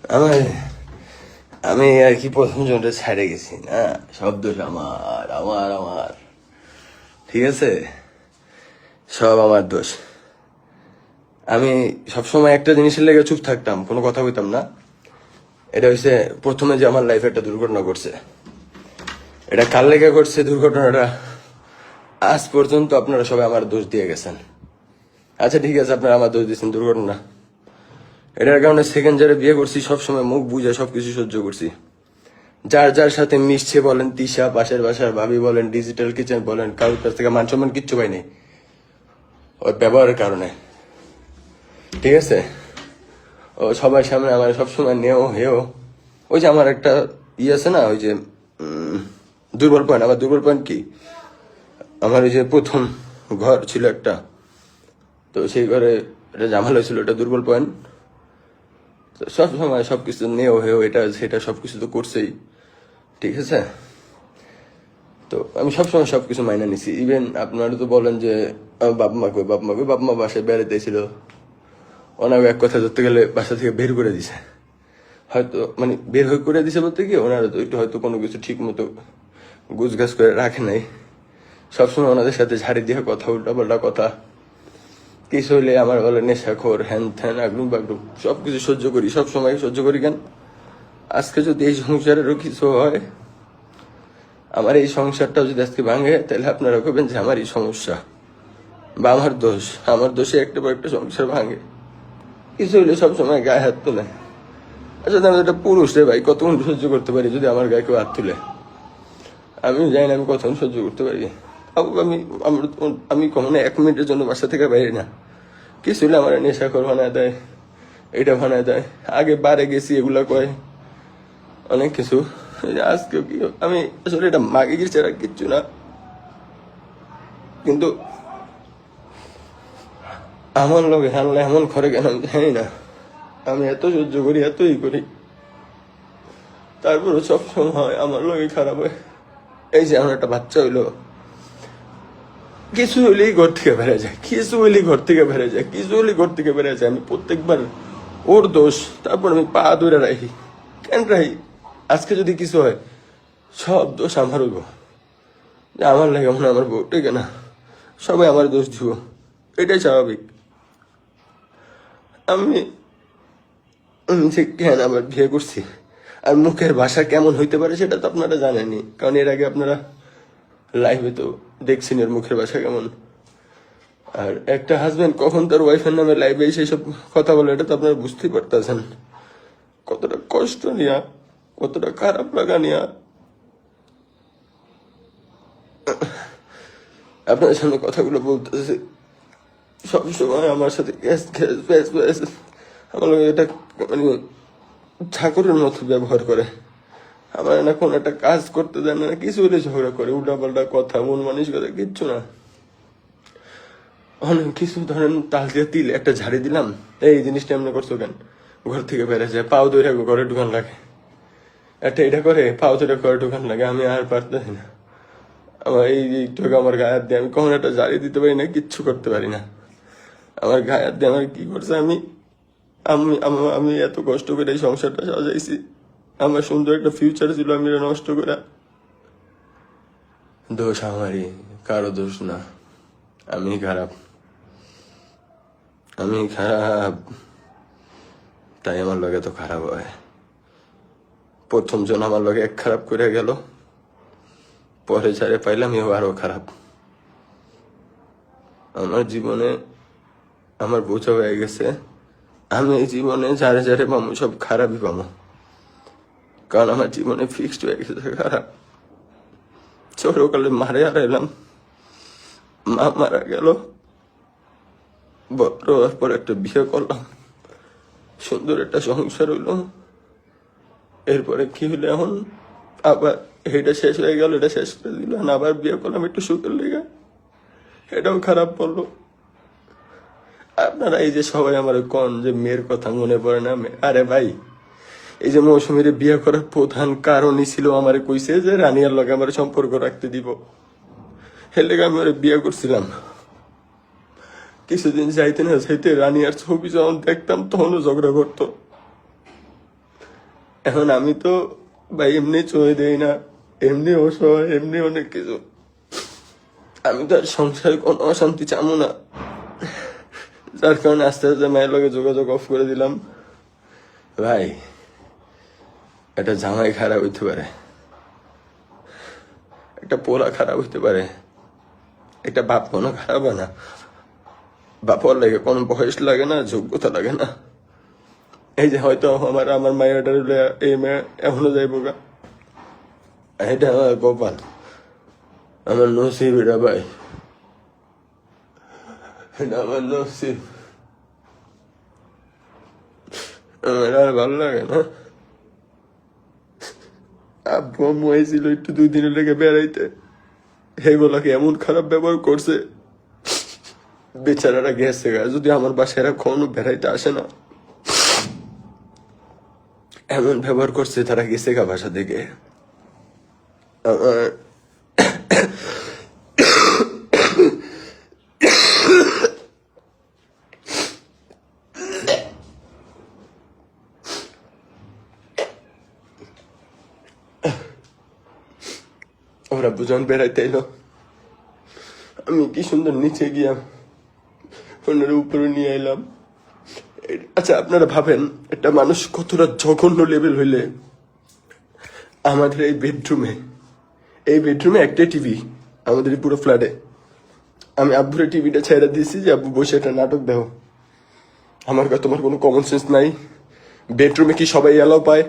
আমার আমি আর কি প্রথম জনটা ছেড়ে গেছি না, সব দোষ আমার আমার আমার ঠিক আছে, সব আমার দোষ। আমি সবসময় একটা জিনিসের লেগে চুপ থাকতাম, কোনো কথা বলতাম না। এটা হচ্ছে প্রথমে যে আমার লাইফে একটা দুর্ঘটনা ঘটছে, এটা কার লেগে ঘটছে দুর্ঘটনাটা আজ পর্যন্ত আপনারা সবাই আমার দোষ দিয়ে গেছেন। আচ্ছা ঠিক আছে, আপনারা আমার দোষ দিচ্ছেন দুর্ঘটনা, এটার কারণে সেকেন্ড যারা বিয়ে করছি সবসময় মুখ বুঝে সবকিছু সহ্য করছি। যার যার সাথে মিশছে বলেন, তিশা, পাশের বাসার ভাবি বলেন, ডিজিটাল কিচেন বলেন, কারোর কাছ থেকে মান সম্মান কিচ্ছু পাইনি ওর ব্যবহারের কারণে। ঠিক আছে, ও সবার সামনে আমার সবসময় নেও হেও। ওই যে আমার একটা আছে না, ওই যে দুর্বল পয়েন্ট। আমার দুর্বল পয়েন্ট কি, আমার ওই যে প্রথম ঘর ছিল একটা, তো সেই ঘরে একটা ঝামেলা হয়েছিল, এটা দুর্বল পয়েন্ট। তো সবসময় সবকিছু নেও হেও, এটা সেটা সবকিছু তো করছেই। ঠিক আছে, তো আমি সবসময় সবকিছু মাইনা নিছি। ইভেন আপনারা তো বলেন যে বাপ মা বাসায় বেড়াতে ছিল, ওনাকে এক কথা ধরতে গেলে বাসা থেকে বের করে দিছে। হয়তো মানে বের হয়ে করে দিছে বলতে কি, ওনারা তো একটু হয়তো কোনো কিছু ঠিক মতো গুছগাছ করে রাখে নাই। সবসময় ওনাদের সাথে ঝাড়ি দিয়ে কথা, উল্টাপাল্টা কথা, কিছু হইলে আমার বলে নেশাখোর, হ্যান ত্যান, আগলুম বাগলুম, সবকিছু সহ্য করি, সবসময় সহ্য করি। কেন আজকে যদি এই সংসারেরও কিছু হয়, আমার এই সংসারটাও যদি আজকে ভাঙে, তাহলে আপনারা কবেন যে আমারই সমস্যা বা আমার দোষ। আমার দোষে একটা পর একটা সংসার ভাঙে, কিছু হইলে সবসময় গায়ে হাত তোলে। আচ্ছা আমি একটা পুরুষ রে ভাই, কতক্ষণ সহ্য করতে পারি যদি আমার গায়ে কেউ হাত তুলে? আমি জানি না আমি কতক্ষণ সহ্য করতে পারি। আমি কখনো 1 মিনিটের জন্য বাসা থেকে বাইরে না। কিছু হলে আমার নেশাখোর বানায় দেয়, এটা বানায় দেয়, আগে বারে গেছি এগুলা কয়, অনেক কিছু। আজকে কি আমি আসলে এটা মাগে গেছি আর কিচ্ছু না, কিন্তু আমার লোক হানলে এমন করে কেন আমি জানি না। আমি এত সহ্য করি, এতই করি, তারপরে সবসময় আমার লোকই খারাপ হয়। এই যে আমার একটা বাচ্চা হইলো, কিছু হইলেই ঘর থেকে বেড়ে যায়, কিছু হইলেই ঘর থেকে বেড়ে যায়, কিছু হইলেই ঘর থেকে বেড়ে যায়। আমি প্রত্যেকবার ওর দোষ, তারপর আমি পা ধরে রাখি। কেন রাখি? আজকে যদি কিছু হয় সব দোষ আমার হইব, যে আমার লাগে মনে আমার বউ টেকে না, সবাই আমার দোষ দিব, এটাই স্বাভাবিক। আমি যে কেন আবার বিয়ে করছি, আর মুখের ভাষা কেমন হইতে পারে সেটা তো আপনারা জানেনই, কারণ এর আগে আপনারা লাইভে তো দেখছেন এর মুখের ভাষা কেমন। আর একটা হাজবেন্ড কখন তার ওয়াইফের নামে লাইভে এসে সব কথা বলে, এটা তো আপনারা বুঝতেই পারতেছেন কতটা কষ্ট নিয়া, কতটা খারাপ লাগা নিয়া আপনাদের সামনে কথাগুলো বলতেছে। সবসময় আমার সাথে গ্যাস গ্যাস ব্যাস ব্যাস, আমার এটা মানে ঠাকুরের মতো ব্যবহার করে। আমার না কোনো একটা কাজ করতে দেয় না, কিছু হলে ঝগড়া করে, উল্টাপাল্টা কথা, মন মানসিকতা কিচ্ছু না। অনেক কিছু, ধরেন তাল দিয়ে তিল একটা ঝাড়ি দিলাম, এই জিনিসটা এমনি করছো কেন, ঘর থেকে বেড়ে যায়, পাও ধরে ঘরে ঢুকান লাগে, একটা এটা করে পাও ধরে ঘরে ঢুকান লাগে। আমি আর পারতেছি না, আমার এই একটু আমার গায়ে হাত দিয়ে আমি কখন একটা ঝাড়ি দিতে পারি না, কিচ্ছু করতে পারি না। আমার গায়ে হাত দিয়ে আমার কি করছে, আমি আমি আমি এত কষ্ট করে এই সংসারটা সাজাইছি, আমার সুন্দর একটা ফিউচার ছিল, আমি এটা নষ্ট করে। দোষ আমারই, কারো দোষ না। আমি খারাপ, আমি খারাপ, তাই আমার লগে তো খারাপ হয়। প্রথম জন আমার লগে এক খারাপ করে গেল, পরে যারে পাইলাম এও আরো খারাপ। আমার জীবনে আমার বোঝা হয়ে গেছে, আমি এই জীবনে যারে যারে পাবো সব খারাপই পাবো, কারণ আমার জীবনে ফিক্সড হয়ে গেছে খারাপ। ছোটকালে মারে হারাইলাম, মা মারা গেল, বড় হওয়ার পর একটা বিয়ে করলাম, সুন্দর একটা সংসার হইলো। এরপরে কি হইলো, এখন আবার এটা শেষ হয়ে গেল, এটা শেষ করে দিল, আবার বিয়ে করলাম একটু সুখের লেগে, এটাও খারাপ বললো। আপনারা এই যে সবাই আমার কন যে মেয়ের কথা মনে পড়ে না, আরে ভাই এই যে মৌসুমীর বিয়ে করার প্রধান কারণই ছিল আমার কইছে যে রানিয়ার লগে আমার সম্পর্ক রাখতে দিব, এর লেগে আমি ওরে বিয়ে করছিলাম। কিছুদিন যাইতে না যাইতে রানিয়ার ছবি যখন দেখতাম তখনও ঝগড়া করতো, এখন আমি তো ভাই এমনি চলে দেই না, এমনি অসহায়, এমনি অনেক কিছু। আমি তো আর সংসারে কোনো অশান্তি চামু না, যার কারণে আস্তে আস্তে মায়ের লগে যোগাযোগ অফ করে দিলাম। ভাই একটা জামাই খারাপ হইতে পারে, একটা পোলা খারাপ হইতে পারে, একটা বাপ কোনো খারাপ হয় না। বাপর লাগে কোনো বয়স লাগে না, যোগ্যতা লাগে না। এই যে হয়তো আমার মায়েরটা এই মেয়ে এখনো যাইব গা, এটা আমার কপাল, আমার নসিব এটা ভাই, এটা আমার নসিব। আমার আর ভালো লাগে না। আব্বু আম্মু আইছিল একটু 2 দিনের লেগে বেড়াইতে, এগুলাকে এমন খারাপ ব্যবহার করছে, বেচারারা গেছে গা। যদি আমার বাসায় এরা কখনো বেড়াইতে আসে না, এমন ব্যবহার করছে, তারা গেছে গা বাসা থেকে। আমার ওরা বুঝন বেড়াইতে এলো, আমি কি সুন্দর নিচে গিয়া ওনার উপরে নিয়ে এলাম। আচ্ছা আপনারা ভাবেন একটা মানুষ কতটা জঘন্য লেভেল হইলে। আমাদের এই বেডরুমে একটাই টিভি, আমাদের এই পুরো ফ্ল্যাটে। আমি আব্বুরে টিভিটা ছেড়ে দিয়েছি যে আব্বু বসে একটা নাটক দেখো। আমার কাছে তোমার কোনো কমন সেন্স নাই? বেডরুমে কি সবাই এলাও পায়?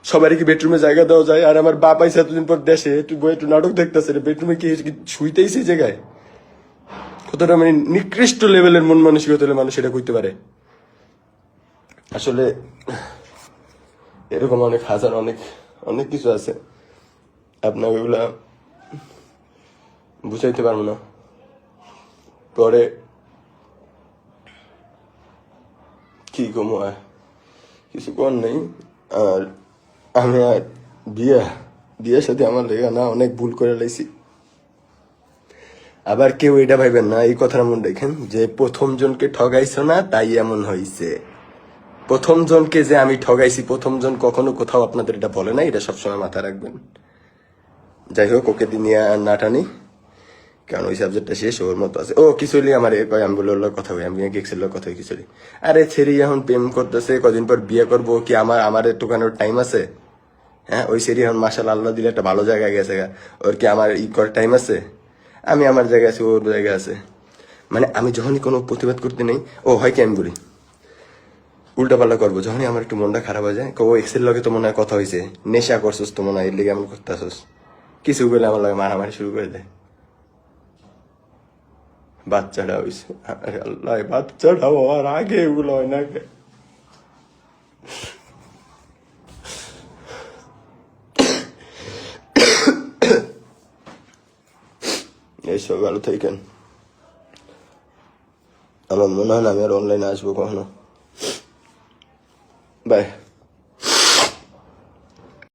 সবারই কি বেডরুমে জায়গা দেওয়া যায়? আর আমার বাপ আইসে এতদিন পর দেশে, একটু বই একটু নাটক দেখতেছে, বেডরুমে কি শুইতেই সেই জায়গায়? কতটা মানে নিকৃষ্ট লেভেলের মন মানসিকতা হলে মানুষ এটা করতে পারে। আসলে এরকম অনেক হাজার অনেক অনেক কিছু আছে, আপনাকে ওগুলা বুঝাইতে পারবো না। পরে কি কমো আর কিছু কর নেই। আর আমি আর বিয়ের সাথে আমার লেগে না অনেক ভুল করে লাইছি। আবার কেউ এটা ভাইবেন না, এই কথাটা মনে রাখেন যে প্রথম জনকে ঠগাইছো না তাই এমন হয়েছে। প্রথম জনকে যে আমি ঠগাইছি, প্রথম জন কখনো কোথাও আপনাদের এটা বলে না, এটা সবসময় মাথায় রাখবেন। যাই হোক, ওকে নিয়ে আর না টানি, কারণ ওই সাবজেক্টটা শেষ, ওর মতো আছে। ও কিছুলি আমার কয়, আমি বলে ওর কথা হই, আমি গেছিল কথা হই কিছুলি। আরে ছেড়ি এখন প্রেম করতেছে, কদিন পর বিয়ে করবো, কি আমার একটুখানি টাইম আছে? হ্যাঁ, ওই সেরি এখন মাসাল আল্লাহ দিলে একটা ভালো জায়গায় গেছে, ওর কি আমার করার টাইম আছে? আমি আমার জায়গায় আছি, ওর জায়গায় আছে। মানে আমি যখনই কোনো প্রতিবাদ করতে নেই, ও হয় কি আমি বলি উল্টা পাল্টা করবো। যখনই আমার একটু মনটা খারাপ হয়ে যায়, ও এক্সের লগে তো মনে হয় কথা হয়েছে, নেশা করছিস তো মনে হয়, এর লেগে এমন করতে আসিস। কিছু বলে আমার লাগে মারামারি শুরু করে দেয়। বাচ্চাটা হয়েছে, আরে আল্লাহ, বাচ্চাটা হওয়ার আগে এগুলো হয় না। এইসব ভালো থাকেন। আমার মনে হয় না আমি আর অনলাইনে আসবো কখনো। বাই।